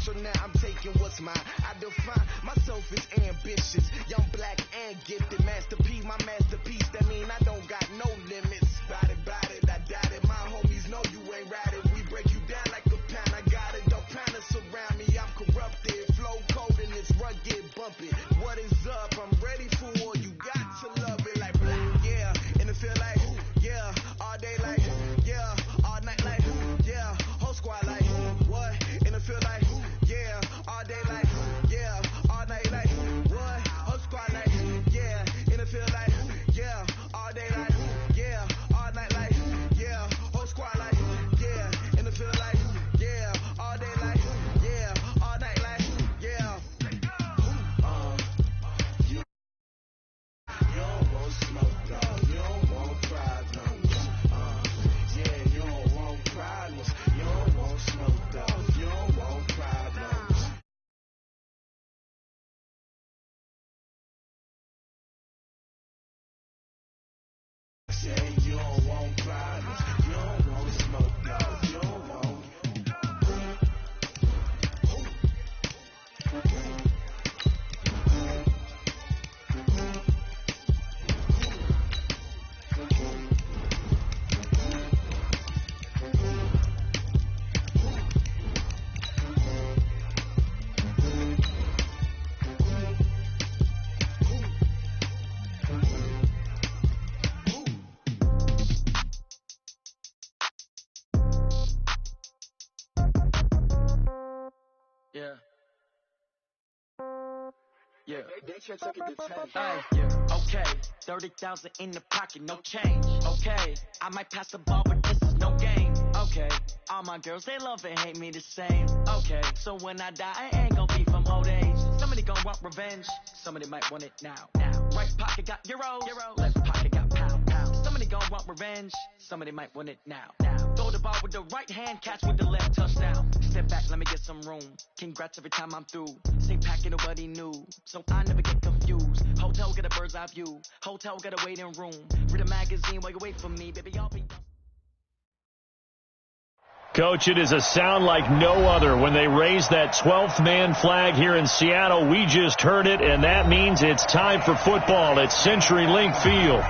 So now I'm taking what's mine. I define myself as ambitious, young, black, and gifted. Masterpiece, my masterpiece. That mean I don't got no limits. Bout it, I doubt it. My homies know you ain't ratted. We break you down like a pound. I got it. Don't pound us around me. I'm corrupted. Flow cold and it's rugged, bumpy. What is up? I'm ready for war. You got to love it like black, yeah. And it feel like, yeah. All day like, yeah. All night like, yeah. Whole squad like, what? And it feel like, yeah. All day like, yeah. All night like, what? Whole squad like, yeah. And it feel like, yeah. All day like, yeah. All night like, yeah. Whole squad like, yeah. And it feel like, yeah. All day like, yeah. All night like, yeah. You don't want smoke, dog. You don't want problems. Yeah, you don't want problems. You don't want smoke, dog. You don't want problems. Say you don't want problems. You don't want smoke, dog. You don't want. Yeah. Okay, 30,000 in the pocket, no change. Okay, I might pass the ball, but this is no game. Okay, all my girls, they love and hate me the same. Okay, so when I die, I ain't gon' be from old age. Somebody gon' want revenge, somebody might want it now. Right pocket got euros, left pocket got pound. Somebody gon' want revenge, somebody might want it now. Throw the ball with the right hand, catch with the left, touchdown. Step back, let me get some room. Congrats every time I'm through. Same packet, nobody knew, so I never get confused. Hotel got a bird's eye view, hotel got a waiting room. Read a magazine while you wait for me, baby, I'll be. Coach, it is a sound like no other when they raise that 12th man flag here in Seattle. We just heard it, and that means it's time for football at CenturyLink Field.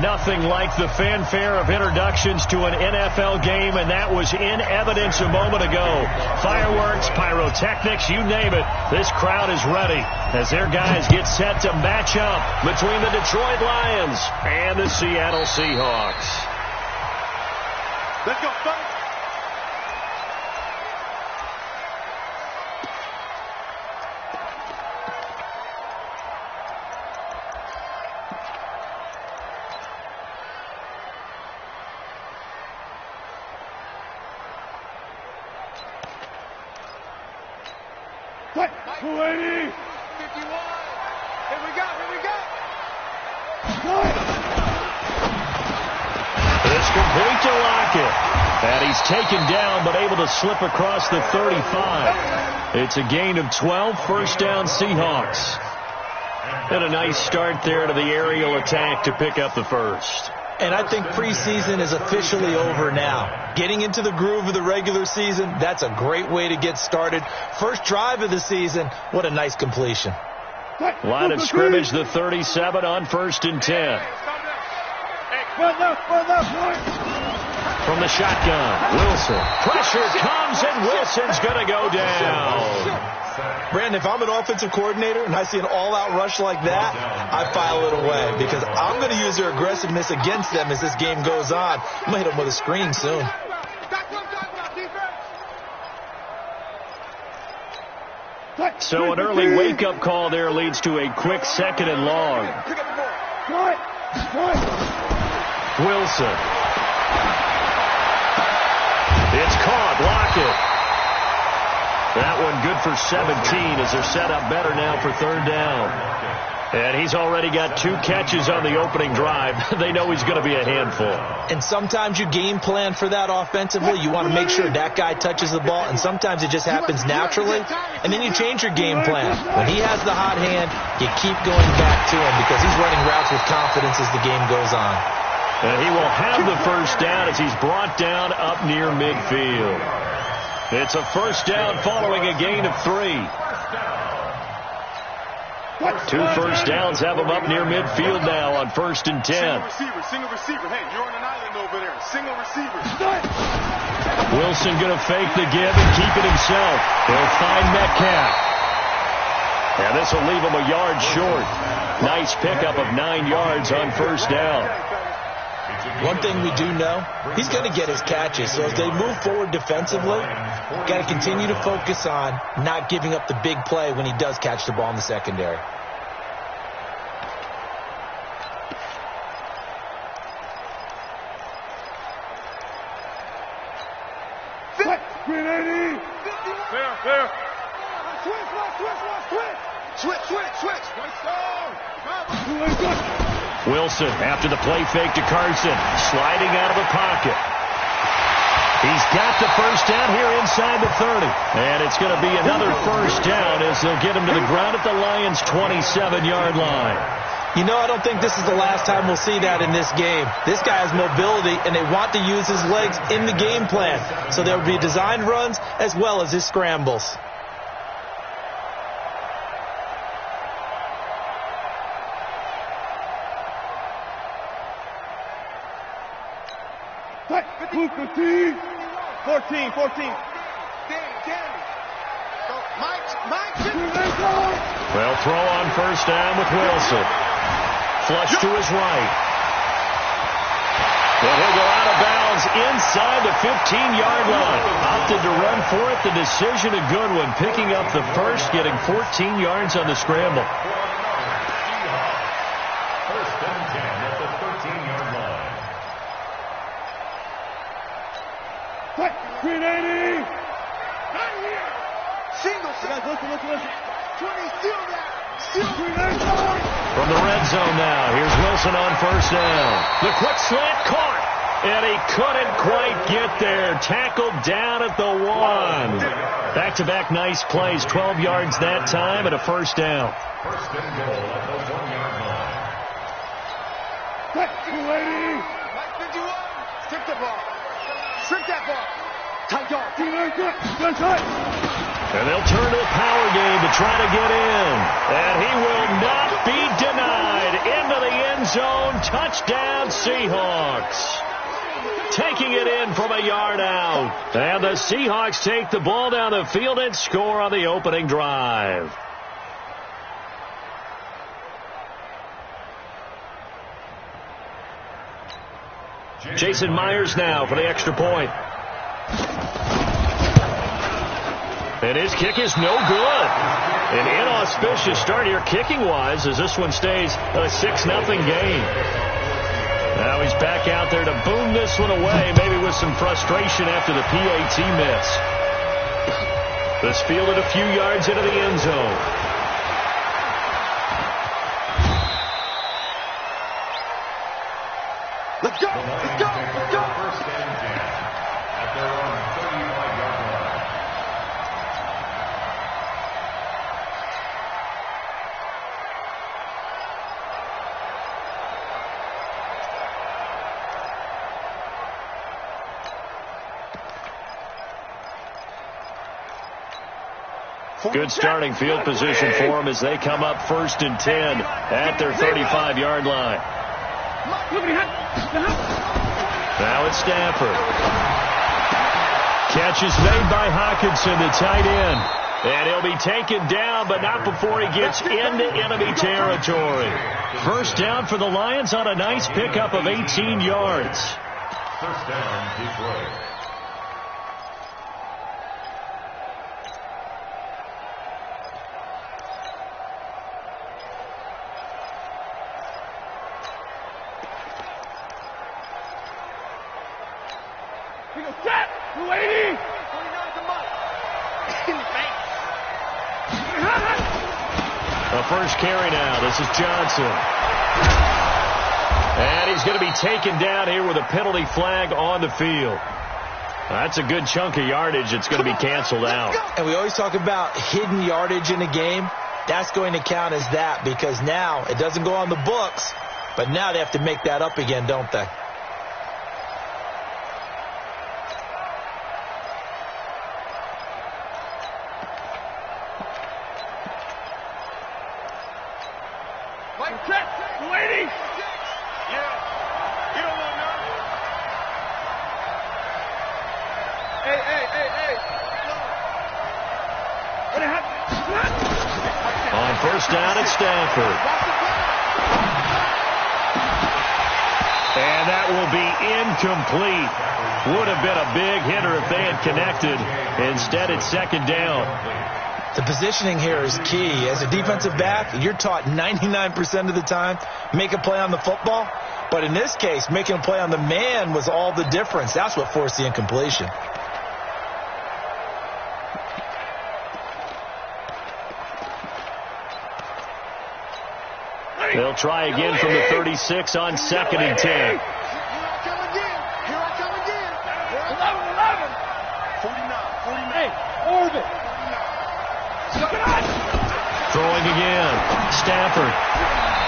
Nothing like the fanfare of introductions to an NFL game, and that was in evidence a moment ago. Fireworks, pyrotechnics, you name it. This crowd is ready as their guys get set to match up between the Detroit Lions and the Seattle Seahawks. Let's go, buddy. What? 280. 51. Here we go. It's complete to Lockett. And he's taken down, but able to slip across the 35. It's a gain of 12, first down Seahawks. And a nice start there to the aerial attack to pick up the first. And I think preseason is officially over now. Getting into the groove of the regular season, that's a great way to get started. First drive of the season, what a nice completion. Line of scrimmage, the 37 on 1st and 10. From the shotgun, Wilson. Pressure comes, and Wilson's going to go down. Brandon, if I'm an offensive coordinator and I see an all-out rush like that, I file it away because I'm going to use their aggressiveness against them as this game goes on. I'm going to hit them with a screen soon. So an early wake-up call there leads to a quick 2nd and long. Wilson. It's caught. Lockett. That one good for 17 as they're set up better now for 3rd down. And he's already got 2 catches on the opening drive. They know he's going to be a handful. And sometimes you game plan for that offensively. You want to make sure that guy touches the ball, and sometimes it just happens naturally. And then you change your game plan. When he has the hot hand, you keep going back to him because he's running routes with confidence as the game goes on. And he will have the first down as he's brought down up near midfield. It's a first down following a gain of 3. 2 first downs have them up near midfield now on 1st and 10. Single receiver. Hey, you're on an island over there. Single receiver. Wilson going to fake the give and keep it himself. He'll find Metcalf. And this will leave him a yard short. Nice pickup of 9 yards on first down. One thing we do know, he's going to get his catches. So as they move forward defensively, got to continue to focus on not giving up the big play when he does catch the ball in the secondary. There. Switch. Wilson after the play fake to Carson, sliding out of the pocket. He's got the first down here inside the 30. And it's going to be another first down as they'll get him to the ground at the Lions' 27-yard line. You know, I don't think this is the last time we'll see that in this game. This guy has mobility, and they want to use his legs in the game plan. So there will be designed runs as well as his scrambles. Blue 15. 14. Well, throw on first down with Wilson. Flush to his right. Well, he'll go out of bounds inside the 15-yard line. Opted to run for it. The decision a good one. Picking up the first, getting 14 yards on the scramble. First and 10 at the 13-yard line. 380. Single. Listen. 20, steal that. From the red zone now, here's Wilson on first down. The quick slant caught, and he couldn't quite get there. Tackled down at the 1. Back-to-back nice plays, 12 yards that time and a first down. First and goal at the 1-yard line. 280. 51. Strip that ball. Tight dog. And they'll turn to a power game to try to get in. And he will not be denied. Into the end zone. Touchdown, Seahawks. Taking it in from a yard out. And the Seahawks take the ball down the field and score on the opening drive. Jason Myers now for the extra point. And his kick is no good. An inauspicious start here kicking-wise as this one stays a 6-0 game. Now he's back out there to boom this one away, maybe with some frustration after the PAT miss. This fielded a few yards into the end zone. Let's go. First and 10 at their own 35-yard line. Good starting field position for them as they come up 1st and 10 at their 35-yard line. Now it's Stafford. Catch is made by Hawkinson, the tight end. And he'll be taken down, but not before he gets into enemy territory. First down for the Lions on a nice pickup of 18 yards. First down, Detroit. The first carry now. This is Johnson. And he's going to be taken down here with a penalty flag on the field. That's a good chunk of yardage. It's going to be canceled out. And we always talk about hidden yardage in a game. That's going to count as that because now it doesn't go on the books, but now they have to make that up again, don't they? Lady! Yeah. You don't want none. Hey. What happened? On first down, it's Stanford. And that will be incomplete. Would have been a big hitter if they had connected. Instead, it's second down. The positioning here is key. As a defensive back, you're taught 99% of the time, make a play on the football. But in this case, making a play on the man was all the difference. That's what forced the incompletion. They'll try again from the 36 on 2nd and 10. Here I come again. 49. Orbit. Throwing again. Stafford.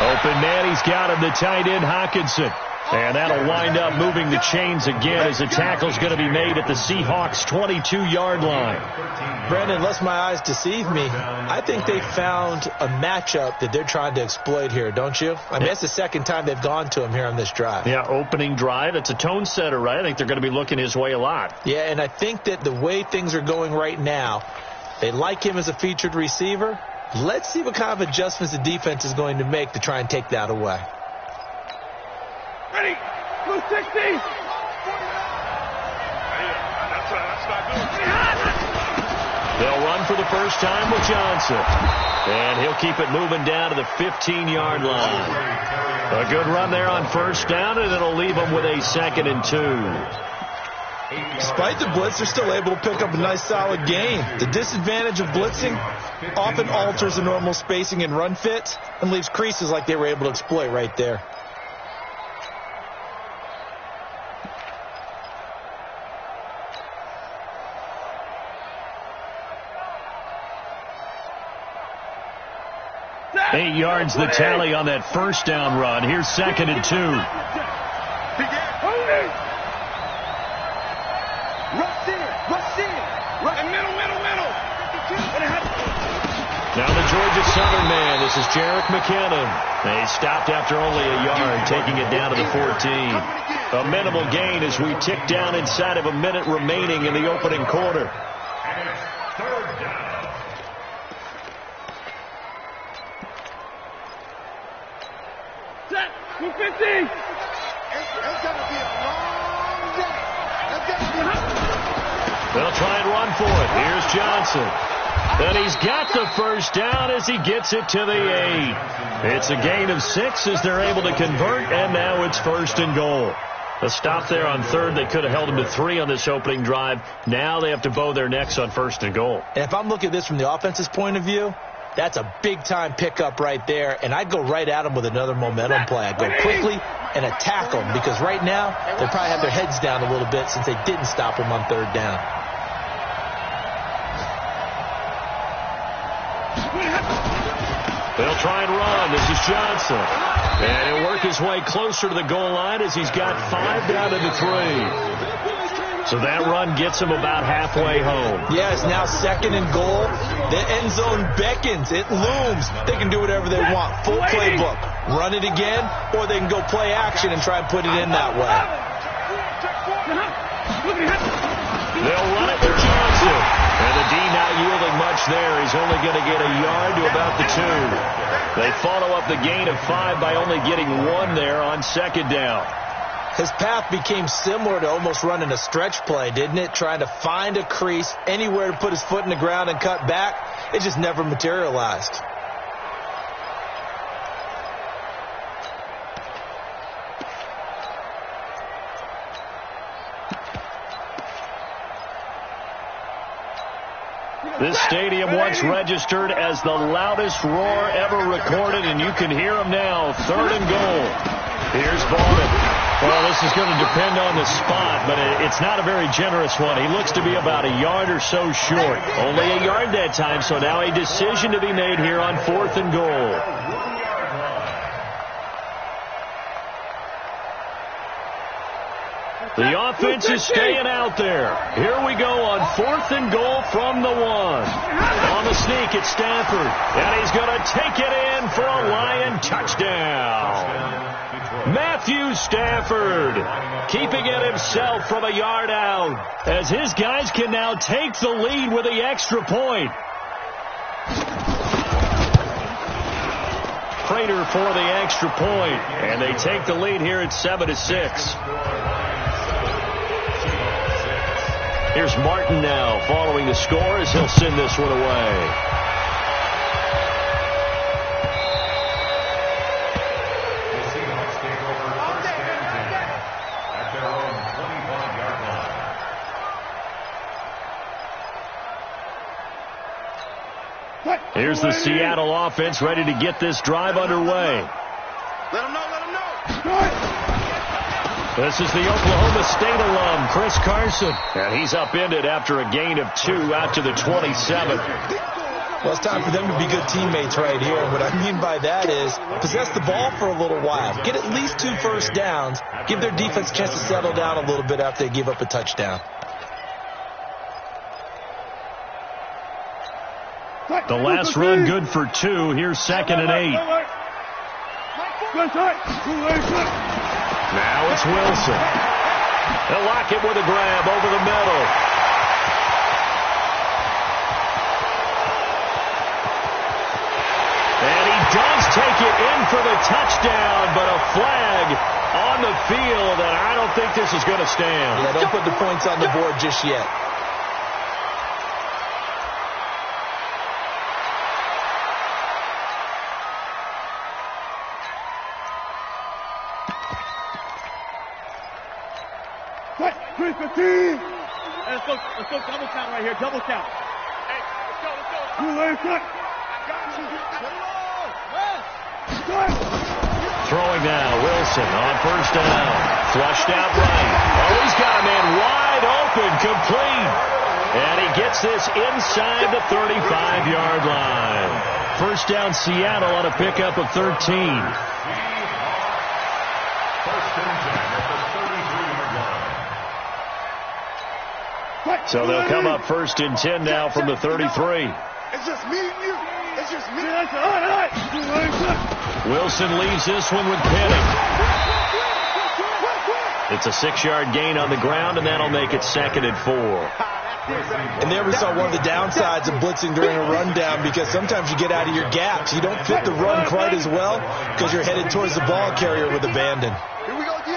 Open man. He's got him. The tight end, Hawkinson. And that'll wind up moving the chains again as the tackle's going to be made at the Seahawks' 22-yard line. Brandon, unless my eyes deceive me, I think they found a matchup that they're trying to exploit here, don't you? I mean, that's the second time they've gone to him here on this drive. Yeah, opening drive. It's a tone setter, right? I think they're going to be looking his way a lot. Yeah, and I think that the way things are going right now, they like him as a featured receiver. Let's see what kind of adjustments the defense is going to make to try and take that away. Ready? Blue 60. That's not good. They'll run for the first time with Johnson. And he'll keep it moving down to the 15-yard line. A good run there on first down, and it'll leave them with a 2nd and 2. Despite the blitz, they're still able to pick up a nice solid gain. The disadvantage of blitzing often alters the normal spacing and run fits and leaves creases like they were able to exploit right there. Eight yards the tally on that first down run. Here's 2nd and 2. Now the Georgia Southern man. This is Jerick McKinnon. They stopped after only a yard, taking it down to the 14. A minimal gain as we tick down inside of a minute remaining in the opening quarter. Third down. Set. 250. It's going to be a long day. They'll try and run for it. Here's Johnson. And he's got the first down as he gets it to the 8. It's a gain of 6 as they're able to convert, and now it's 1st and goal. A stop there on 3rd. They could have held him to 3 on this opening drive. Now they have to bow their necks on 1st and goal. And if I'm looking at this from the offense's point of view, that's a big-time pickup right there, and I'd go right at him with another momentum play. I'd go quickly and attack them because right now they probably have their heads down a little bit since they didn't stop him on 3rd down. They'll try and run. This is Johnson. And he'll work his way closer to the goal line as he's got 5 down to the 3. So that run gets him about halfway home. Yeah, it's now 2nd and goal. The end zone beckons. It looms. They can do whatever they want. Full playbook. Run it again, or they can go play action and try and put it in that way. They'll run it with Johnson. And the D not yielding much there. He's only going to get a yard to about the 2. They follow up the gain of 5 by only getting 1 there on 2nd down. His path became similar to almost running a stretch play, didn't it? Trying to find a crease, anywhere to put his foot in the ground and cut back. It just never materialized. This stadium once registered as the loudest roar ever recorded, and you can hear him now. 3rd and goal. Here's Bowman. Well, this is going to depend on the spot, but it's not a very generous one. He looks to be about a yard or so short. Only a yard that time, so now a decision to be made here on 4th and goal. The offense is staying out there. Here we go on 4th and goal from the 1. On the sneak, it's Stanford. And he's going to take it in for a Lion touchdown. Matthew Stafford keeping it himself from a yard out as his guys can now take the lead with the extra point. Prater for the extra point, and they take the lead here at 7-6. Here's Martin now following the score as he'll send this one away. Here's the Seattle offense ready to get this drive underway. Let him know. This is the Oklahoma State alum, Chris Carson. And he's upended after a gain of 2 out to the 27. Well, it's time for them to be good teammates right here. And what I mean by that is possess the ball for a little while. Get at least 2 first downs. Give their defense a chance to settle down a little bit after they give up a touchdown. The last run good for 2. Here's 2nd and 8. Now it's Wilson. They'll lock it with a grab over the middle. And he does take it in for the touchdown, but a flag on the field, and I don't think this is going to stand. Yeah, don't put the points on the board just yet. Let's go double count right here, double count. Hey, let's go. Throwing now, Wilson on first down. Flushed out right. Oh, he's got a man wide open, complete. And he gets this inside the 35-yard line. First down, Seattle on a pickup of 13. So they'll come up 1st and 10 now from the 33. It's just me and you. It's just me. Wilson leaves this one with Penning. It's a 6-yard gain on the ground, and that'll make it 2nd and 4. And there we saw one of the downsides of blitzing during a rundown, because sometimes you get out of your gaps. You don't fit the run quite as well because you're headed towards the ball carrier with abandon. Here we go, D.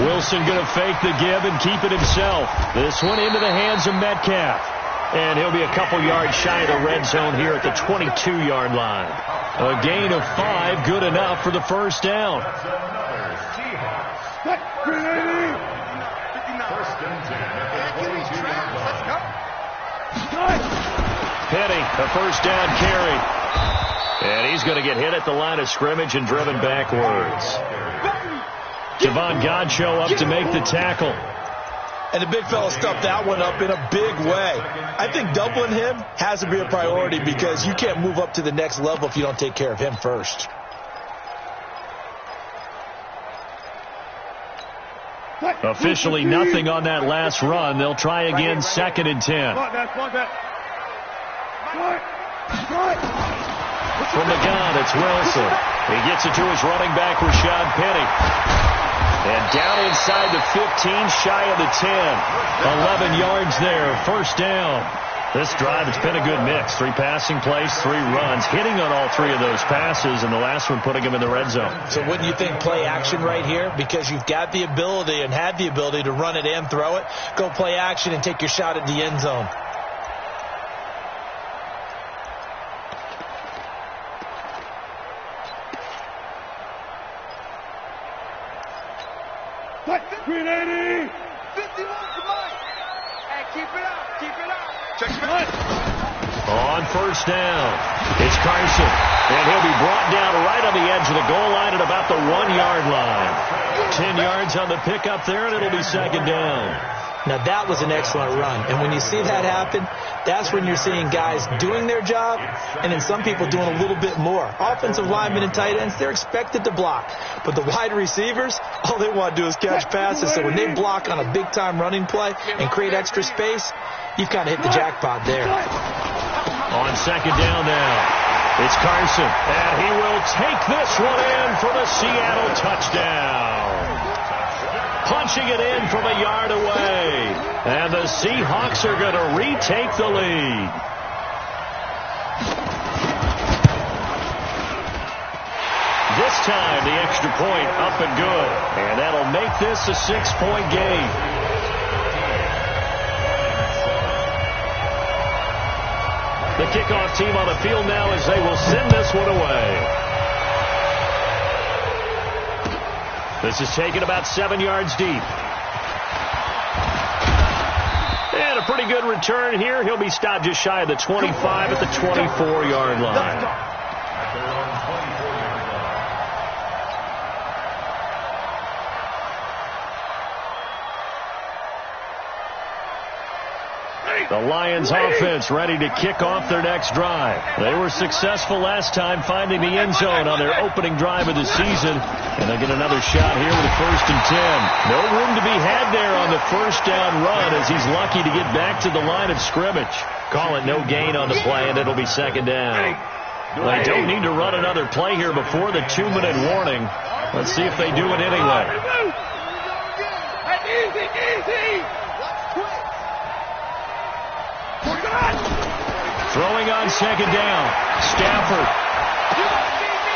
Wilson going to fake the give and keep it himself. This one into the hands of Metcalf. And he'll be a couple yards shy of the red zone here at the 22-yard line. A gain of 5, good enough for the first down. Penny, a first down carry. And he's going to get hit at the line of scrimmage and driven backwards. Javon Godchaux up to make the tackle. And the big fella stuffed that one up in a big way. I think doubling him has to be a priority, because you can't move up to the next level if you don't take care of him first. Officially nothing on that last run. They'll try again, 2nd and 10. From the gun, it's Wilson. He gets it to his running back, Rashad Penny. And down inside the 15, shy of the 10. 11 yards there, first down. This drive, it's been a good mix. 3 passing plays, 3 runs, hitting on all 3 of those passes, and the last one putting him in the red zone. So wouldn't you think play action right here? Because you've got the ability and had the ability to run it and throw it. Go play action and take your shot at the end zone. Green 80! 51 to Mike! Hey, keep it up, keep it up! Check it out! On first down, it's Carson. And he'll be brought down right on the edge of the goal line at about the 1-yard line. 10 yards on the pickup there, and it'll be 2nd down. Now, that was an excellent run. And when you see that happen, that's when you're seeing guys doing their job, and then some people doing a little bit more. Offensive linemen and tight ends, they're expected to block. But the wide receivers, all they want to do is catch passes. So when they block on a big-time running play and create extra space, you've kind of hit the jackpot there. On 2nd down now, It's Carson, and he will take this one in for the Seattle touchdown. Punching it in from a yard away. And the Seahawks are going to retake the lead. This time, the extra point up and good. And that'll make this a 6-point game. The kickoff team on the field now as they will send this one away. This is taken about 7 yards deep. And a pretty good return here. He'll be stopped just shy of the 25 at the 24-yard line. The Lions offense ready to kick off their next drive. They were successful last time finding the end zone on their opening drive of the season. And they get another shot here with a 1st and 10. No room to be had there on the first down run as he's lucky to get back to the line of scrimmage. Call it no gain on the play, and it'll be 2nd down. They don't need to run another play here before the 2-minute warning. Let's see if they do it anyway. Easy. Throwing on 2nd down. Stafford.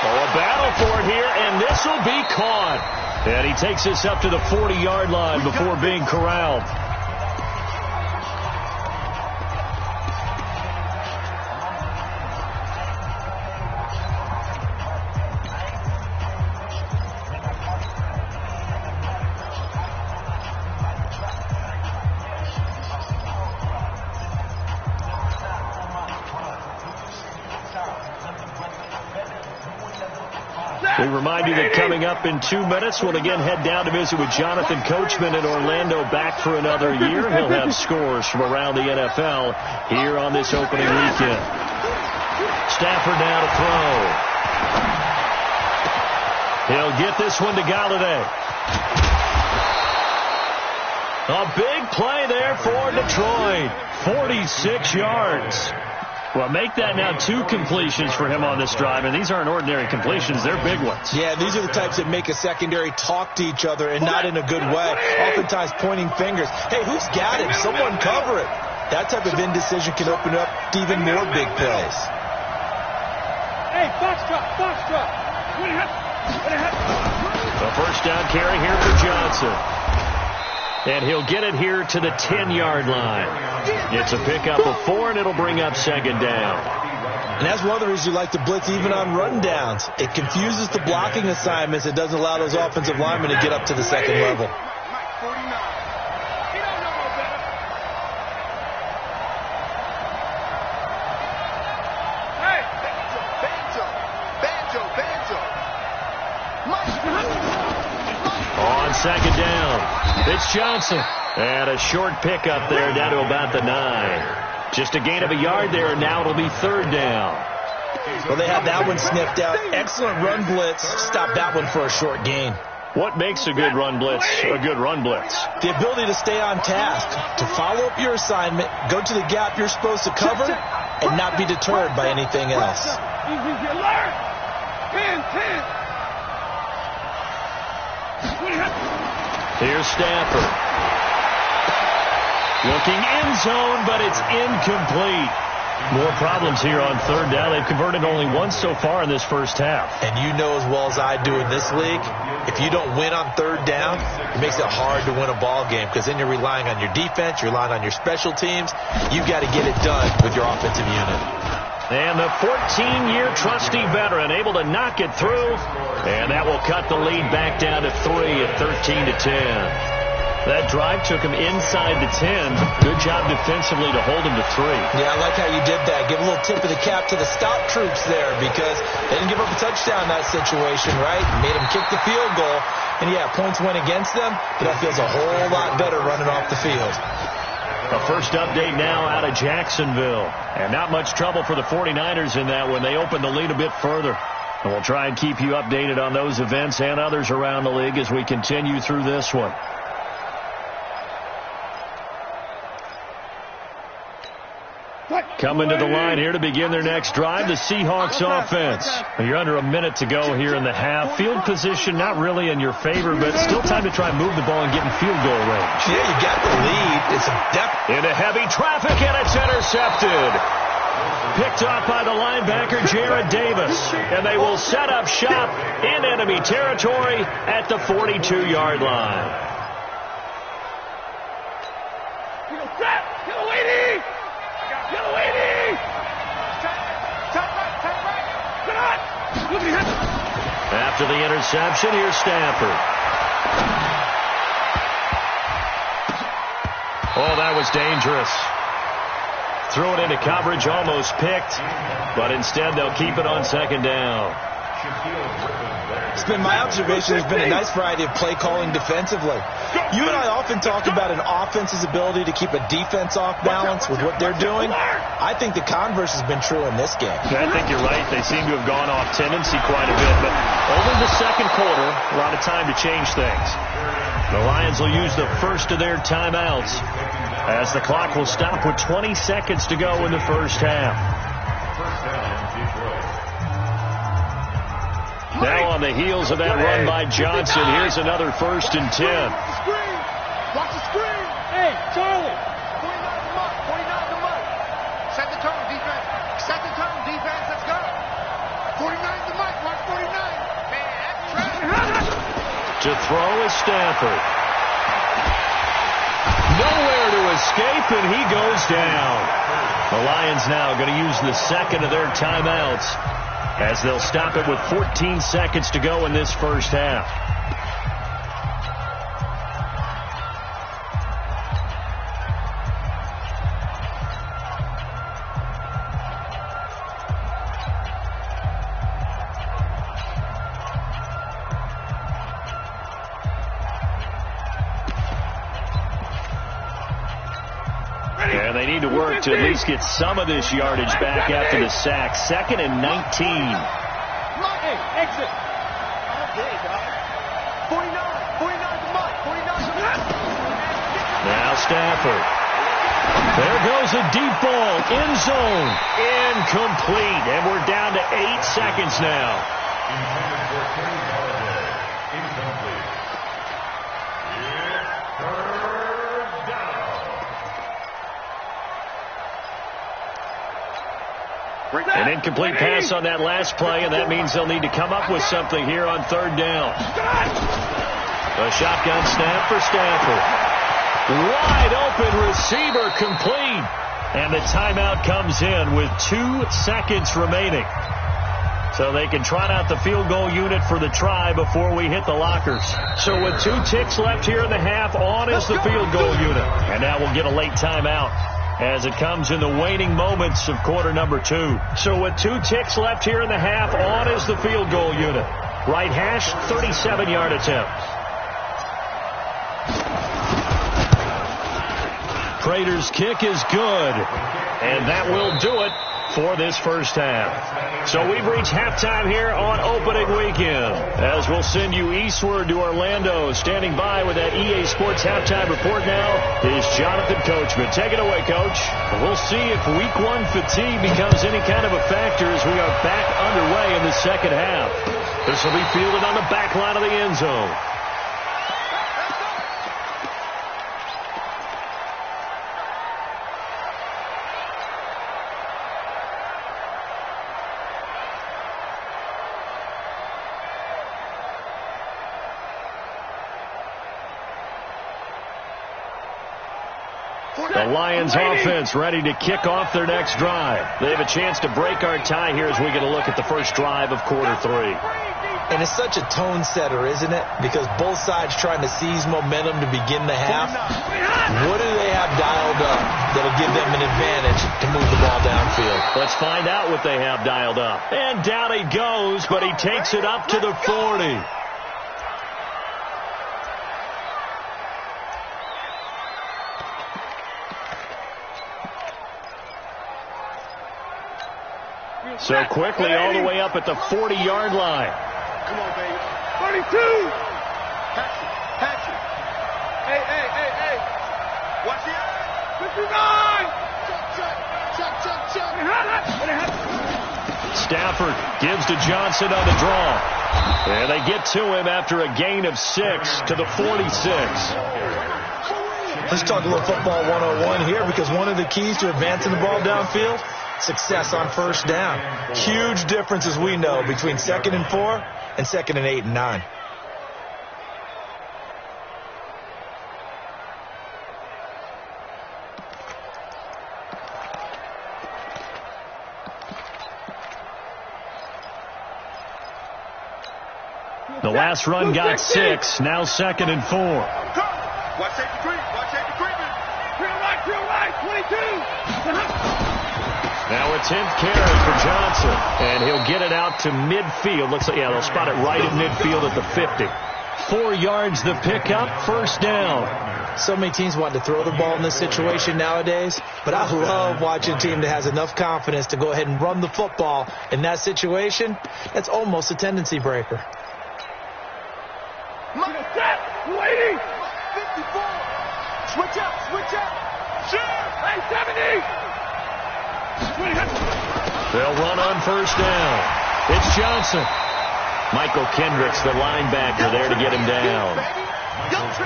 Oh, a battle for it here, and this will be caught. And he takes this up to the 40-yard line before being corralled. We remind you that coming up in 2 minutes, we'll again head down to visit with Jonathan Coachman in Orlando, back for another year. He'll have scores from around the NFL here on this opening weekend. Stafford now to throw. He'll get this one to Galladay. A big play there for Detroit. 46 yards. Well, make that now 2 completions for him on this drive, and these aren't ordinary completions. They're big ones. Yeah, these are the types that make a secondary talk to each other and not in a good way, oftentimes pointing fingers. Hey, who's got him? Someone cover it. That type of indecision can open up to even more big plays. Hey, box drop. The first down carry here for Johnson. And he'll get it here to the 10-yard line. It's a pickup of 4, and it'll bring up 2nd down. And that's one of the reasons you like to blitz even on run downs. It confuses the blocking assignments. It doesn't allow those offensive linemen to get up to the 2nd level. On 2nd down. It's Johnson. And a short pickup there down to about the 9. Just a gain of a yard there, and now it'll be 3rd down. Well, they had that one sniffed out. Excellent run blitz. Stop that one for a short gain. What makes a good run blitz a good run blitz? The ability to stay on task, to follow up your assignment, go to the gap you're supposed to cover, and not be deterred by anything else. Here's Stafford. Looking end zone, but it's incomplete. More problems here on 3rd down. They've converted only once so far in this first half. And you know as well as I do in this league, if you don't win on 3rd down, it makes it hard to win a ball game because then you're relying on your defense, you're relying on your special teams. You've got to get it done with your offensive unit. And the 14-year trusty veteran able to knock it through. And that will cut the lead back down to 3 at 13-10. That drive took him inside the 10. Good job defensively to hold him to 3. Yeah, I like how you did that. Give a little tip of the cap to the stop troops there because they didn't give up a touchdown in that situation, right? Made him kick the field goal. And, yeah, points went against them, but that feels a whole lot better running off the field. A first update now out of Jacksonville. And not much trouble for the 49ers in that one. They opened the lead a bit further. And we'll try and keep you updated on those events and others around the league as we continue through this one. What? Coming to the line here to begin their next drive, the Seahawks offense. You're under a minute to go here in the half. Field position not really in your favor, but still time to try and move the ball and get in field goal range. Yeah, you got the lead. It's a depth. Into heavy traffic, and it's intercepted. Picked off by the linebacker, Jared Davis. And they will set up shop in enemy territory at the 42-yard line. After the interception, here's Stafford. Oh, that was dangerous. Threw it into coverage, almost picked, but instead they'll keep it on second down. It's been my observation there's been a nice variety of play calling defensively. You and I often talk about an offense's ability to keep a defense off balance with what they're doing. I think the converse has been true in this game. I think you're right. They seem to have gone off tendency quite a bit, but over the second quarter, a lot of time to change things. The Lions will use the first of their timeouts as the clock will stop with 20 seconds to go in the first half. Now on the heels of that run by Johnson, here's another 1st and 10. Watch the screen. Hey, Charlie. 49 the month. Set the tone, defense. Set the tone, defense. Let's go. 49 the month. Watch 49. Man, that's trash. To throw is Stafford. Nowhere to escape, and he goes down. The Lions now going to use the second of their timeouts as they'll stop it with 14 seconds to go in this first half. And they need to work to at least get some of this yardage back after the sack. 2nd and 19. Hey, exit. Okay, dog. 49 the month. 49 the month. Now Stafford. There goes a deep ball. End zone. Incomplete. And we're down to 8 seconds now. An incomplete pass on that last play, and that means they'll need to come up with something here on 3rd down. A shotgun snap for Stafford. Wide open receiver complete. And the timeout comes in with 2 seconds remaining. So they can trot out the field goal unit for the try before we hit the lockers. So with 2 ticks left here in the half, on is the field goal unit. And now we'll get a late timeout as it comes in the waning moments of quarter number 2. So with 2 ticks left here in the half, on is the field goal unit. Right hash, 37-yard attempt. Prater's kick is good, and that will do it for this first half. So we've reached halftime here on opening weekend, as we'll send you eastward to Orlando. Standing by with that EA Sports halftime report now is Jonathan Coachman. Take it away, Coach. We'll see if week 1 fatigue becomes any kind of a factor as we are back underway in the second half. This will be fielded on the back line of the end zone. The Lions offense ready to kick off their next drive. They have a chance to break our tie here as we get a look at the first drive of quarter 3. And it's such a tone setter, isn't it? Because both sides trying to seize momentum to begin the half. What do they have dialed up that'll give them an advantage to move the ball downfield? Let's find out what they have dialed up. And down he goes, but he takes it up to the 40. So quickly all the way up at the 40-yard line. Come on, baby. 32. Patch it. Hey. Watch it. 59. Check. Stafford gives to Johnson on the draw. And they get to him after a gain of 6 to the 46. Let's talk a little football 101 here, because one of the keys to advancing the ball downfield, success on first down. Huge difference, as we know, between 2nd and 4 and 2nd and 8 and 9. The last run got 6. Now 2nd and 4. Watch safety creep. Watch safety creeping. Drill right, 22. Now a 10th carry for Johnson. And he'll get it out to midfield. Looks like, yeah, they'll spot it right at midfield at the 50. 4 yards the pickup, first down. So many teams want to throw the ball in this situation nowadays, but I love watching a team that has enough confidence to go ahead and run the football in that situation. That's almost a tendency breaker. Lady! 54! Switch up! Sure! Hey, 70! They'll run on first down. It's Johnson. Michael Kendricks, the linebacker, there to get him down.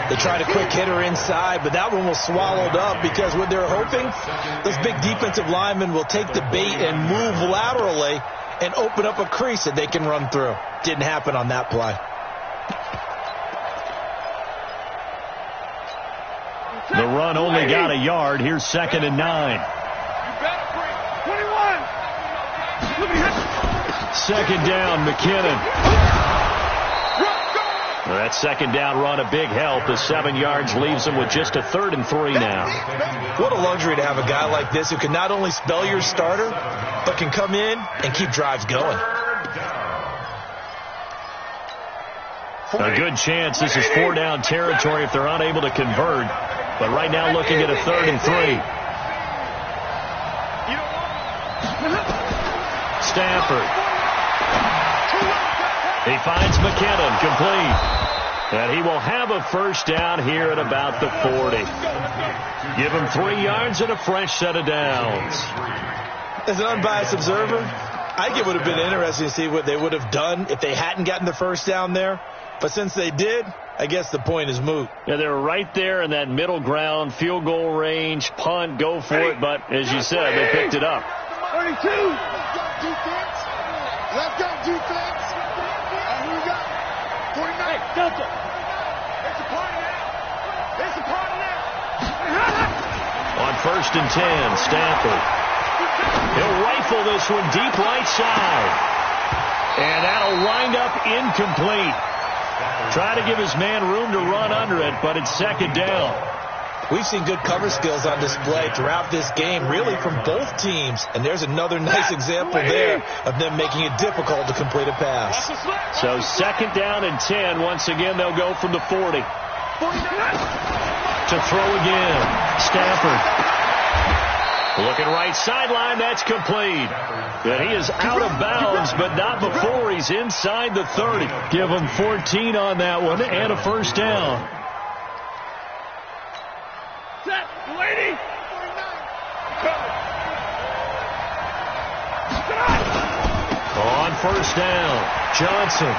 They tried a quick hitter inside, but that one was swallowed up, because what they're hoping, those big defensive linemen will take the bait and move laterally and open up a crease that they can run through. Didn't happen on that play. The run only got a yard. Here's 2nd and 9. 21. 2nd down, McKinnon. That 2nd down run, a big help. The 7 yards leaves them with just a 3rd and 3 now. What a luxury to have a guy like this who can not only spell your starter, but can come in and keep drives going. A good chance this is 4-down territory if they're unable to convert. But right now looking at a 3rd and 3. Stafford. He finds McKinnon, complete. And he will have a first down here at about the 40. Give him 3 yards and a fresh set of downs. As an unbiased observer, I think it would have been interesting to see what they would have done if they hadn't gotten the first down there. But since they did, I guess the point is moot. Yeah, they were right there in that middle ground, field goal range, punt, go for it. But as you said, they picked it up. 32. Left out defense. And who got 49? Hey, Delta. It's a party now. It's a party now. On 1st and 10, Stafford. He'll rifle this one deep right side. And that'll wind up incomplete. Try to give his man room to run under it, but it's 2nd down. We've seen good cover skills on display throughout this game, really from both teams. And there's another nice example there of them making it difficult to complete a pass. So 2nd down and 10. Once again, they'll go from the 40. To throw again. Stafford. Looking right sideline, that's complete. And he is out of bounds, but not before he's inside the 30. Give him 14 on that one and a first down. Set, lady. On first down, Johnson.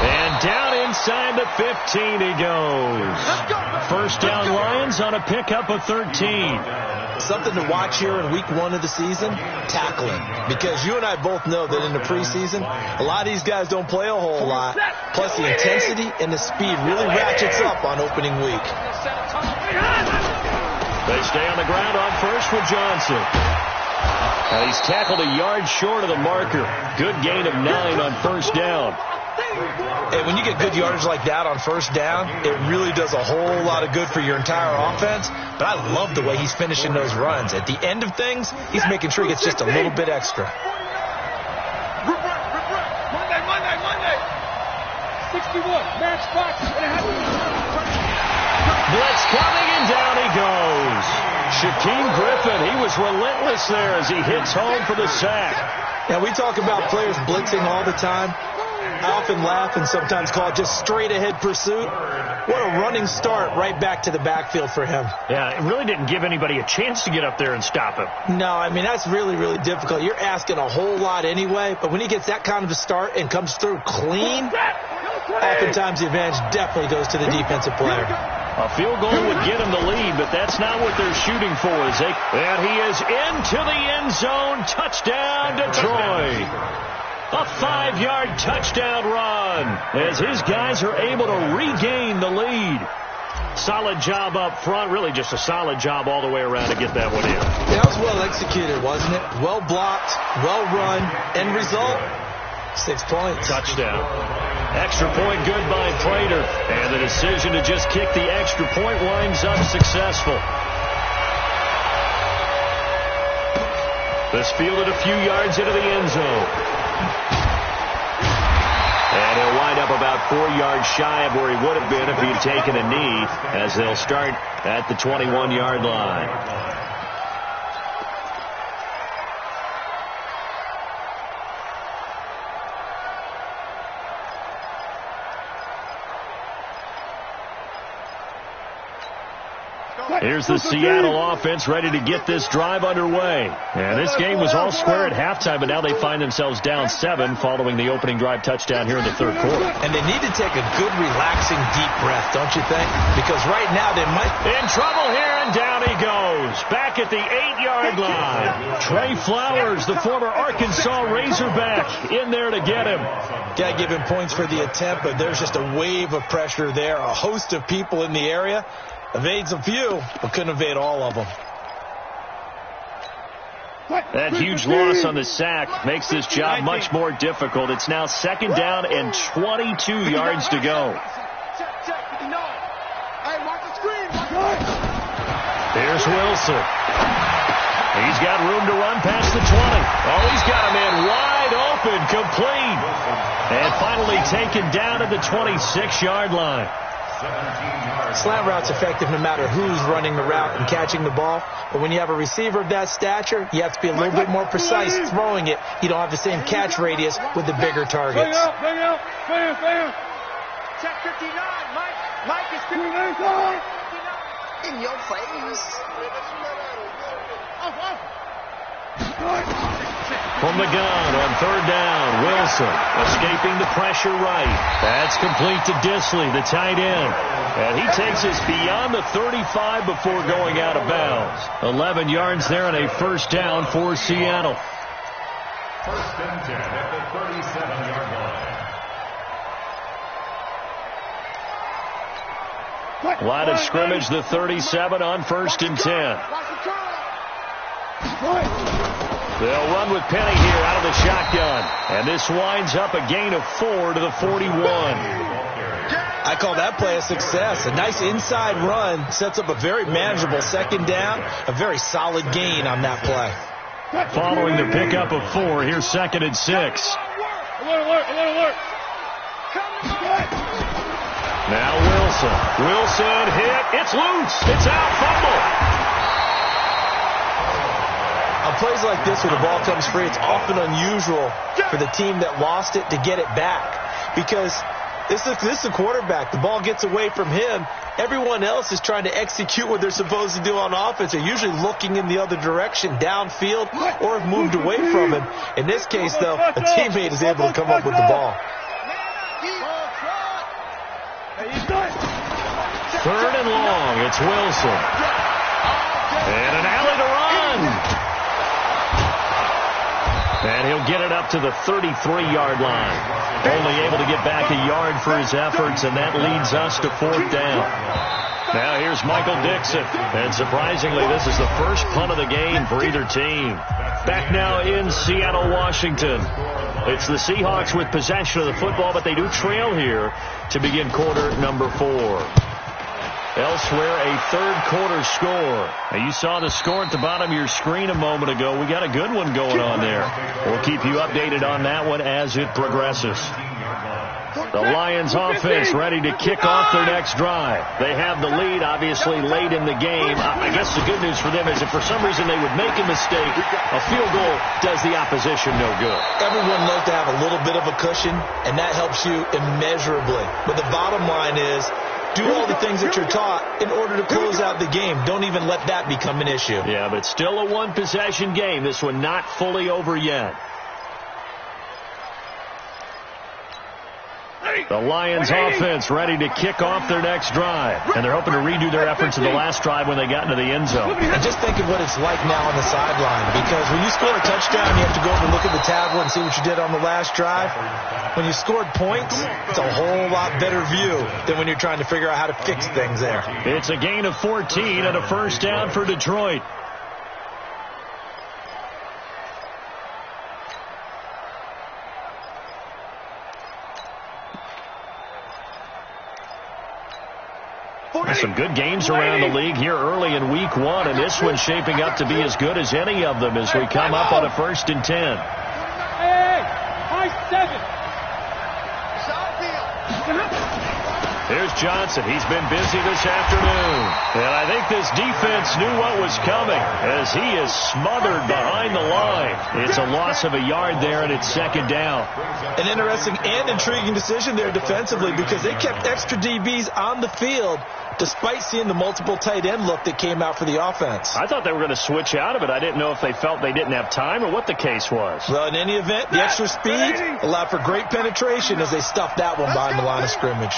And down inside the 15 he goes. First down Lions on a pickup of 13. Something to watch here in week 1 of the season, tackling. Because you and I both know that in the preseason, a lot of these guys don't play a whole lot. Plus the intensity and the speed really ratchets up on opening week. They stay on the ground on first with Johnson. Now he's tackled a yard short of the marker. Good gain of 9 on first down. And when you get good yardage like that on first down, it really does a whole lot of good for your entire offense. But I love the way he's finishing those runs. At the end of things, he's making sure he gets just a little bit extra. Monday. 61, matchbox, and a half. Blitz coming, and down he goes. Shaquem Griffin, he was relentless there as he hits home for the sack. Now, we talk about players blitzing all the time. I often laugh and sometimes call it just straight-ahead pursuit. What a running start right back to the backfield for him. Yeah, it really didn't give anybody a chance to get up there and stop him. No, I mean, that's really, really difficult. You're asking a whole lot anyway, but when he gets that kind of a start and comes through clean, oftentimes the advantage definitely goes to the defensive player. A field goal would get him the lead, but that's not what they're shooting for. And he is into the end zone. Touchdown, Detroit. A 5-yard touchdown run as his guys are able to regain the lead. Solid job up front. Really just a solid job all the way around to get that one in. That was well executed, wasn't it? Well blocked, well run. End result, 6 points. Touchdown. Extra point good by Prater. And the decision to just kick the extra point winds up successful. This fielded a few yards into the end zone. And he'll wind up about 4 yards shy of where he would have been if he'd taken a knee, as they'll start at the 21-yard line. Here's the Seattle offense ready to get this drive underway. And this game was all square at halftime, but now they find themselves down 7 following the opening drive touchdown here in the third quarter. And they need to take a good, relaxing, deep breath, don't you think? Because right now they might... In trouble here, and down he goes. Back at the 8-yard line. Trey Flowers, the former Arkansas Razorback, in there to get him. Got to give him points for the attempt, but there's just a wave of pressure there. A host of people in the area. Evades a few, but couldn't evade all of them. That huge loss on the sack makes this job much more difficult. It's now 2nd down and 22 yards to go. Here's Wilson. He's got room to run past the 20. Oh, he's got a man wide open, complete. And finally taken down at the 26-yard line. Slant route's effective no matter who's running the route and catching the ball. But when you have a receiver of that stature, you have to be a little bit more precise throwing it. You don't have the same catch radius with the bigger targets. Check 59. Mike is 59. In your face. From the gun on 3rd down, Wilson escaping the pressure right. That's complete to Disley, the tight end. And he takes us beyond the 35 before going out of bounds. 11 yards there and a 1st down for Seattle. 1st and 10 at the 37-yard line. Line of scrimmage, the 37 on 1st and 10. They'll run with Penny here out of the shotgun. And this winds up a gain of 4 to the 41. I call that play a success. A nice inside run sets up a very manageable 2nd down. A very solid gain on that play. Following the pickup of 4, here's 2nd and 6. Alert. Now Wilson. Wilson hit. It's loose. It's out. Fumble. On plays like this where the ball comes free, it's often unusual for the team that lost it to get it back. Because this is a quarterback. The ball gets away from him. Everyone else is trying to execute what they're supposed to do on offense. They're usually looking in the other direction, downfield, or have moved away from him. In this case, though, a teammate is able to come up with the ball. 3rd and long. It's Wilson. And an alley to run. And he'll get it up to the 33-yard line. Only able to get back a yard for his efforts, and that leads us to 4th down. Now here's Michael Dixon. And surprisingly, this is the first punt of the game for either team. Back now in Seattle, Washington. It's the Seahawks with possession of the football, but they do trail here to begin quarter number 4. Elsewhere, a 3rd quarter score. Now, you saw the score at the bottom of your screen a moment ago. We got a good one going on there. We'll keep you updated on that one as it progresses. The Lions offense ready to kick off their next drive. They have the lead, obviously, late in the game. I guess the good news for them is if for some reason they would make a mistake, a field goal does the opposition no good. Everyone loves to have a little bit of a cushion, and that helps you immeasurably. But the bottom line is, do all the things that you're taught in order to close out the game. Don't even let that become an issue. Yeah, but it's still a one-possession game. This one not fully over yet. The Lions offense ready to kick off their next drive. And they're hoping to redo their efforts in the last drive when they got into the end zone. And just think of what it's like now on the sideline. Because when you score a touchdown, you have to go over and look at the tablet and see what you did on the last drive. When you scored points, it's a whole lot better view than when you're trying to figure out how to fix things there. It's a gain of 14 and a first down for Detroit. Some good games around the league here early in week one, and this one's shaping up to be as good as any of them as we come up on a 1st and 10. Hey, high 7. Here's Johnson. He's been busy this afternoon. And I think this defense knew what was coming as he is smothered behind the line. It's a loss of a yard there, and it's 2nd down. An interesting and intriguing decision there defensively because they kept extra DBs on the field despite seeing the multiple tight end look that came out for the offense. I thought they were going to switch out of it. I didn't know if they felt they didn't have time or what the case was. Well, in any event, the extra speed allowed for great penetration as they stuffed that one behind the line of scrimmage.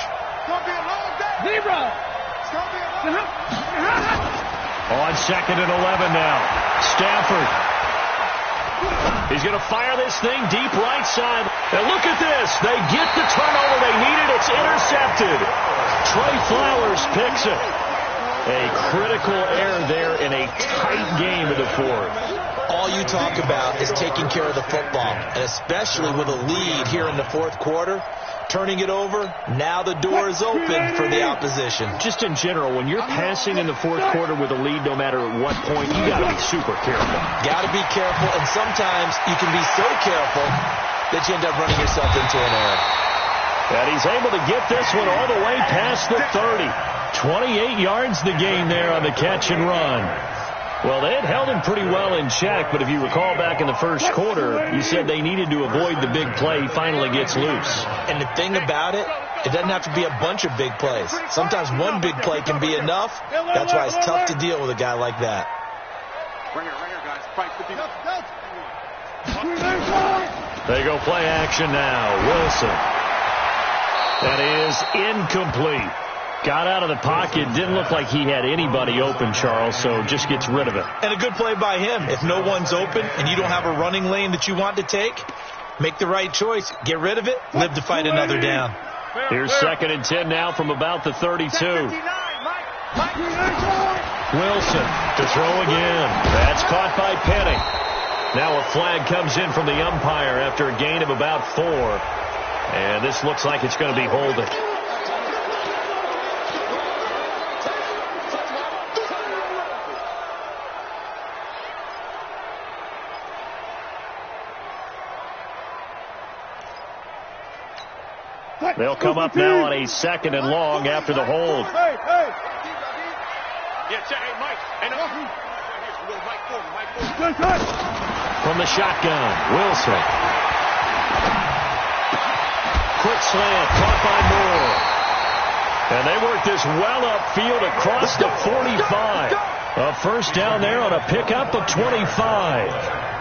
On 2nd and 11 now. Stafford. He's going to fire this thing deep right side. And look at this. They get the turnover they needed. It's intercepted. Trey Flowers picks it. A critical error there in a tight game in the 4th. All you talk about is taking care of the football, and especially with a lead here in the 4th quarter. Turning it over, now the door is open for the opposition. Just in general, when you're passing in the 4th quarter with a lead, no matter at what point, you got to be super careful. Got to be careful, and sometimes you can be so careful that you end up running yourself into an error. And he's able to get this one all the way past the 30. 28 yards the gain there on the catch and run. Well, they had held him pretty well in check, but if you recall back in the 1st quarter, you said they needed to avoid the big play. He finally gets loose. And the thing about it, it doesn't have to be a bunch of big plays. Sometimes one big play can be enough. That's why it's tough to deal with a guy like that. They go play action now. Wilson. That is incomplete. Got out of the pocket. Didn't look like he had anybody open, Charles, so just gets rid of it. And a good play by him. If no one's open and you don't have a running lane that you want to take, make the right choice. Get rid of it. Live to fight another down. Here's 2nd and 10 now from about the 32. Wilson to throw again. That's caught by Penning. Now a flag comes in from the umpire after a gain of about 4. And this looks like it's going to be holding. They'll come up now on a 2nd and long after the hold. From the shotgun, Wilson. Quick slant, caught by Moore. And they work this well upfield across the 45. A first down there on a pickup of 25.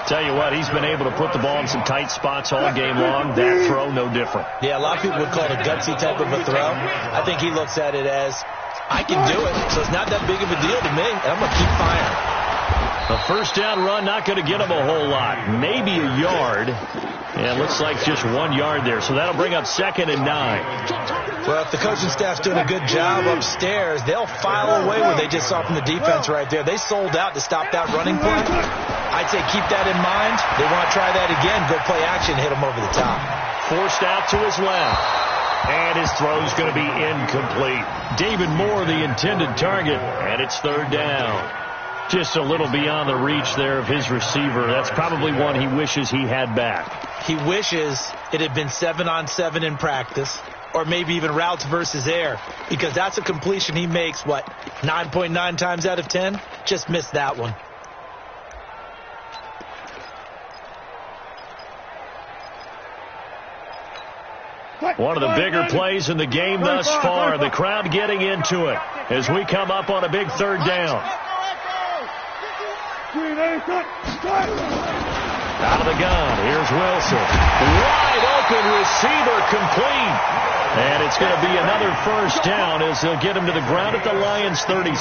Tell you what, he's been able to put the ball in some tight spots all game long. That throw, no different. Yeah, a lot of people would call it a gutsy type of a throw. I think he looks at it as, I can do it, so it's not that big of a deal to me, and I'm going to keep firing. A first down run, not going to get him a whole lot. Maybe a yard. And it looks like just 1 yard there. So that'll bring up 2nd and 9. Well, if the coaching staff's doing a good job upstairs, they'll file away what they just saw from the defense right there. They sold out to stop that running play. I'd say keep that in mind. They want to try that again. Go play action, hit him over the top. Forced out to his left. And his throw's going to be incomplete. David Moore, the intended target. And it's 3rd down. Just a little beyond the reach there of his receiver. That's probably one he wishes he had back. He wishes it had been 7-on-7 in practice, or maybe even routes versus air, because that's a completion he makes, 9.9 times out of 10? Just missed that one. One of the bigger plays in the game thus far. The crowd getting into it as we come up on a big third down. Out of the gun, here's Wilson. Wide open receiver, complete. And it's going to be another first down as they'll get him to the ground at the Lions' 36.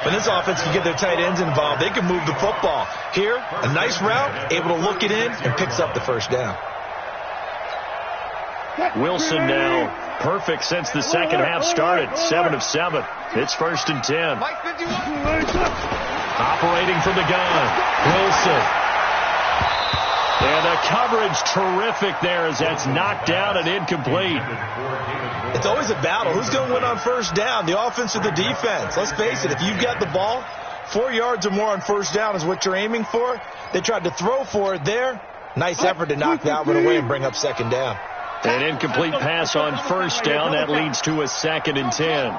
When this offense can get their tight ends involved, they can move the football. Here, a nice route, able to look it in, and picks up the first down. Wilson now perfect since the second half started. 7 of 7. It's 1st and 10. Operating from the gun, Wilson. And the coverage terrific there as that's knocked down and incomplete. It's always a battle. Who's going to win on first down, the offense or the defense? Let's face it, if you've got the ball, 4 yards or more on first down is what you're aiming for. They tried to throw for it there. Nice effort to knock that one away and bring up second down. An incomplete pass on first down. That leads to a 2nd and 10.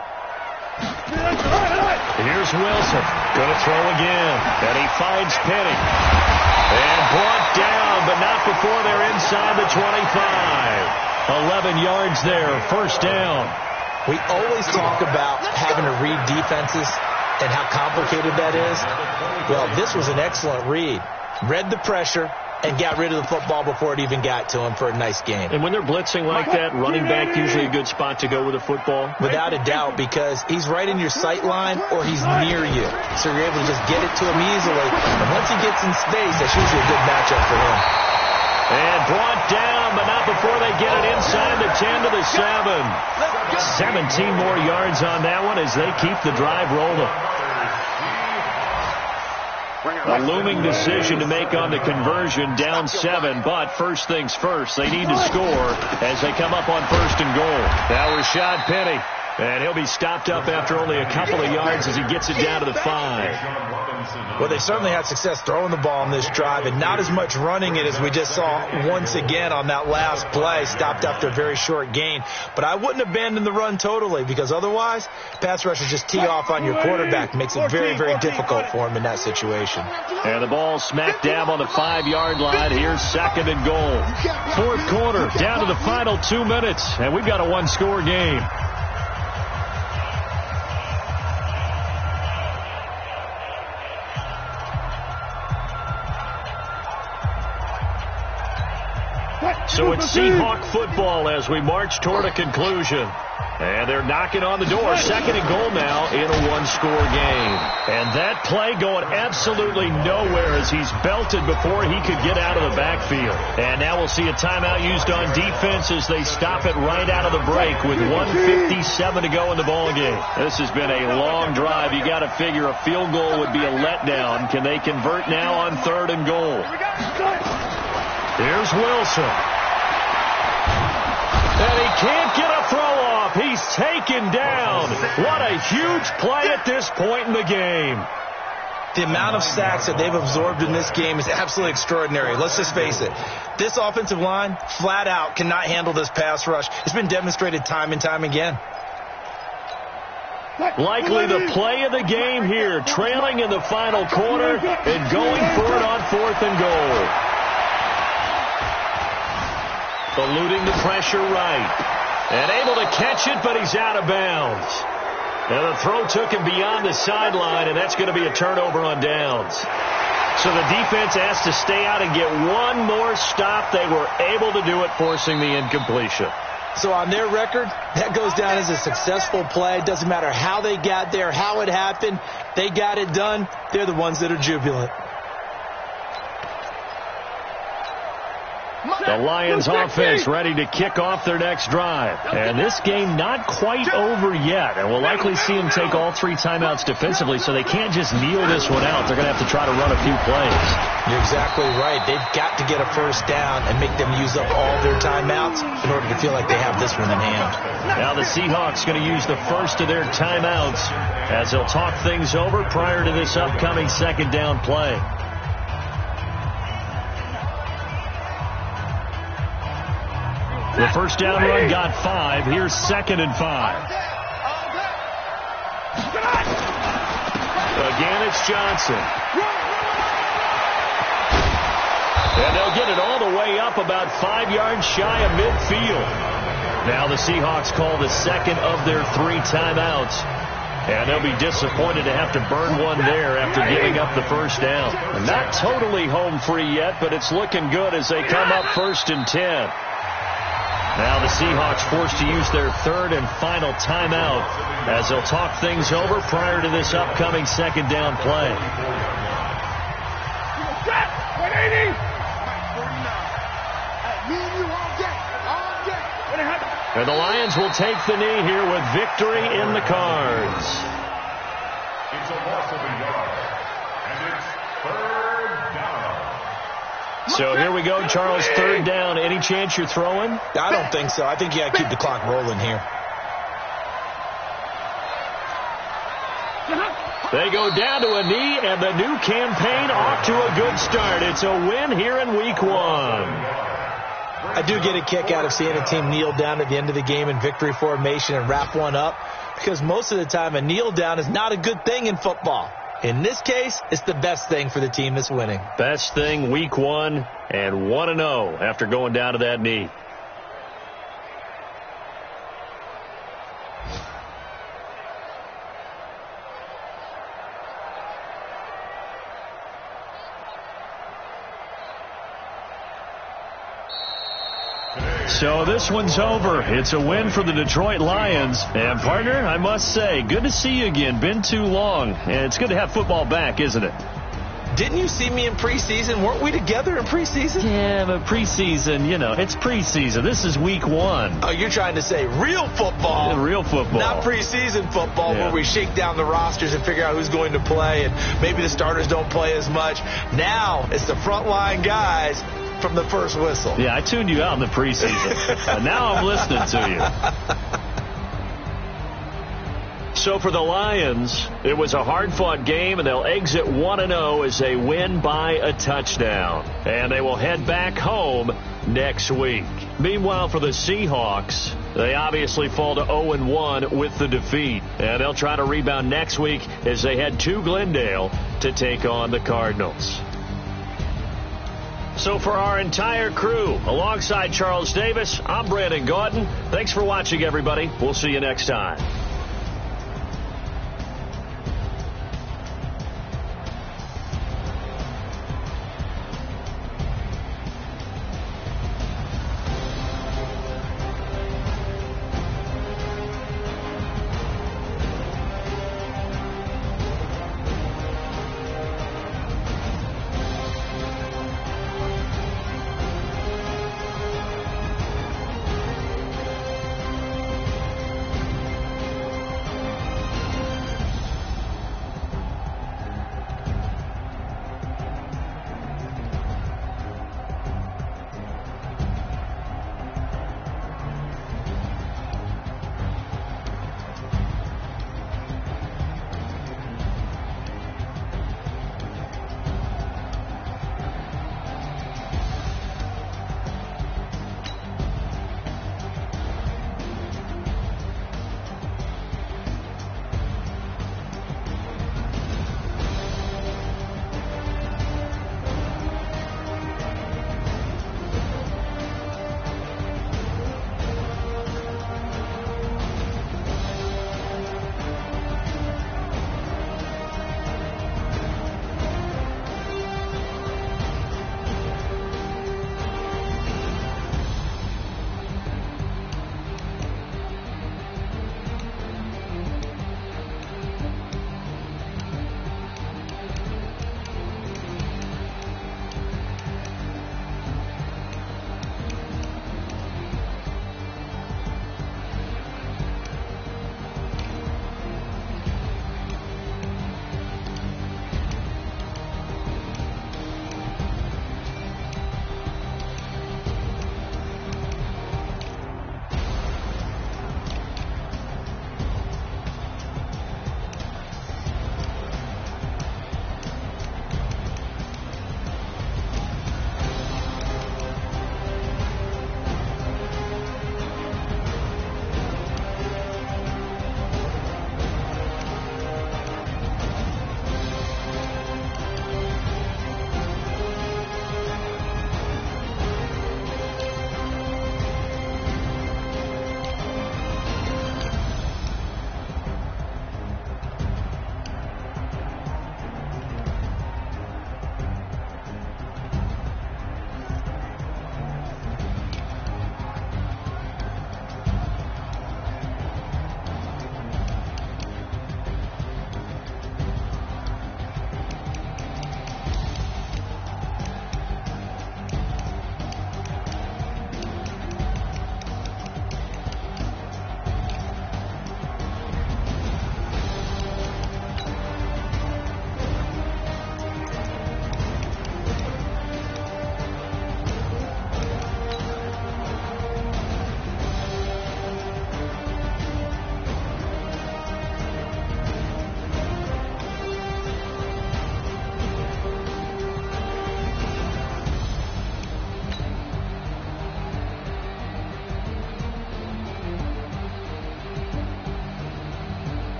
Here's Wilson. Going to throw again. And he finds Penny. And brought down, but not before they're inside the 25. 11 yards there. First down. We always talk about having to read defenses and how complicated that is. Well, this was an excellent read. Read the pressure and got rid of the football before it even got to him for a nice game. And when they're blitzing like that, running back usually a good spot to go with the football? Without a doubt, because he's right in your sight line or he's near you. So you're able to just get it to him easily. And once he gets in space, that's usually a good matchup for him. And brought down, but not before they get it inside the 10 to the 7. 17 more yards on that one as they keep the drive rolling. A looming decision to make on the conversion, down 7, but first things first, they need to score as they come up on 1st and goal. Now Rashad Penny, and he'll be stopped up after only a couple of yards as he gets it down to the 5. Well, they certainly had success throwing the ball in this drive and not as much running it as we just saw once again on that last play, stopped after a very short gain. But I wouldn't abandon the run totally because otherwise, pass rushers just tee off on your quarterback. Makes it very, very difficult for him in that situation. And the ball smack dab on the 5-yard line. Here's 2nd and goal. 4th quarter, down to the final 2 minutes, and we've got a one-score game. So it's Seahawk football as we march toward a conclusion. And they're knocking on the door. 2nd and goal now in a one-score game. And that play going absolutely nowhere as he's belted before he could get out of the backfield. And now we'll see a timeout used on defense as they stop it right out of the break with 1:57 to go in the ballgame. This has been a long drive. You got to figure a field goal would be a letdown. Can they convert now on 3rd and goal? Here's Wilson. And he can't get a throw off. He's taken down. What a huge play at this point in the game. The amount of sacks that they've absorbed in this game is absolutely extraordinary. Let's just face it. This offensive line, flat out, cannot handle this pass rush. It's been demonstrated time and time again. Likely the play of the game here, trailing in the final quarter and going for it on 4th and goal. Eluding the pressure right. And able to catch it, but he's out of bounds. And the throw took him beyond the sideline, and that's going to be a turnover on downs. So the defense has to stay out and get one more stop. They were able to do it, forcing the incompletion. So on their record, that goes down as a successful play. It doesn't matter how they got there, how it happened. They got it done. They're the ones that are jubilant. The Lions offense ready to kick off their next drive. And this game not quite over yet. And we'll likely see them take all 3 timeouts defensively, so they can't just kneel this one out. They're going to have to try to run a few plays. You're exactly right. They've got to get a first down and make them use up all their timeouts in order to feel like they have this one in hand. Now the Seahawks going to use the first of their timeouts as they'll talk things over prior to this upcoming 2nd down play. The first down run got 5. Here's 2nd and 5. Again, it's Johnson. And they'll get it all the way up about 5 yards shy of midfield. Now the Seahawks call the second of their 3 timeouts. And they'll be disappointed to have to burn one there after giving up the first down. Not totally home free yet, but it's looking good as they come up 1st and 10. Now the Seahawks forced to use their 3rd and final timeout as they'll talk things over prior to this upcoming 2nd down play. 180. And the Lions will take the knee here with victory in the cards. It's a loss of a yard, and it's 3rd down. So here we go, Charles, 3rd down. Any chance you're throwing? I don't think so. I think you got to keep the clock rolling here. They go down to a knee, and the new campaign off to a good start. It's a win here in Week 1. I do get a kick out of seeing a team kneel down at the end of the game in victory formation and wrap one up, because most of the time a kneel down is not a good thing in football. In this case, it's the best thing for the team that's winning. Best thing, Week 1, and 1-0 after going down to that knee. So this one's over. It's a win for the Detroit Lions. And, partner, I must say, good to see you again. Been too long. And it's good to have football back, isn't it? Didn't you see me in preseason? Weren't we together in preseason? Yeah, but preseason, you know, it's preseason. This is Week 1. Oh, you're trying to say real football. Yeah, real football. Not preseason football, yeah, where we shake down the rosters and figure out who's going to play, and maybe the starters don't play as much. Now it's the frontline guys from the first whistle. Yeah, I tuned you out in the preseason. And now I'm listening to you. So for the Lions, it was a hard-fought game, and they'll exit 1-0 as they win by a touchdown. And they will head back home next week. Meanwhile, for the Seahawks, they obviously fall to 0-1 with the defeat. And they'll try to rebound next week as they head to Glendale to take on the Cardinals. So for our entire crew, alongside Charles Davis, I'm Brandon Gautin. Thanks for watching, everybody. We'll see you next time.